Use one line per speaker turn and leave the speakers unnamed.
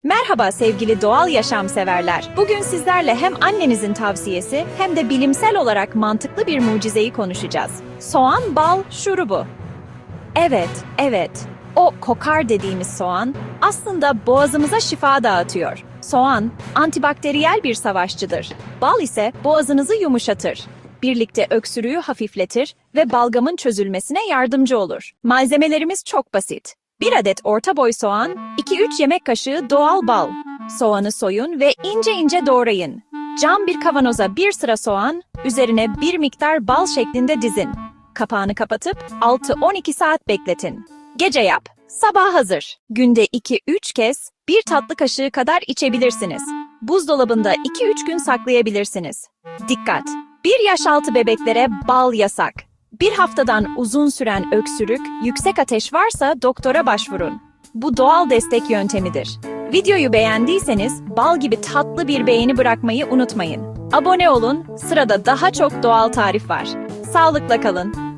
Merhaba sevgili doğal yaşam severler. Bugün sizlerle hem annenizin tavsiyesi hem de bilimsel olarak mantıklı bir mucizeyi konuşacağız. Soğan bal şurubu. Evet. O kokar dediğimiz soğan aslında boğazımıza şifa dağıtıyor. Soğan antibakteriyel bir savaşçıdır. Bal ise boğazınızı yumuşatır. Birlikte öksürüğü hafifletir ve balgamın çözülmesine yardımcı olur. Malzemelerimiz çok basit. 1 adet orta boy soğan, 2-3 yemek kaşığı doğal bal. Soğanı soyun ve ince ince doğrayın. Cam bir kavanoza bir sıra soğan, üzerine bir miktar bal şeklinde dizin. Kapağını kapatıp 6-12 saat bekletin. Gece yap, sabah hazır. Günde 2-3 kez 1 tatlı kaşığı kadar içebilirsiniz. Buzdolabında 2-3 gün saklayabilirsiniz. Dikkat! 1 yaş altı bebeklere bal yasak. 1 haftadan uzun süren öksürük, yüksek ateş varsa doktora başvurun. Bu doğal destek yöntemidir. Videoyu beğendiyseniz bal gibi tatlı bir beğeni bırakmayı unutmayın. Abone olun, sırada daha çok doğal tarif var. Sağlıkla kalın.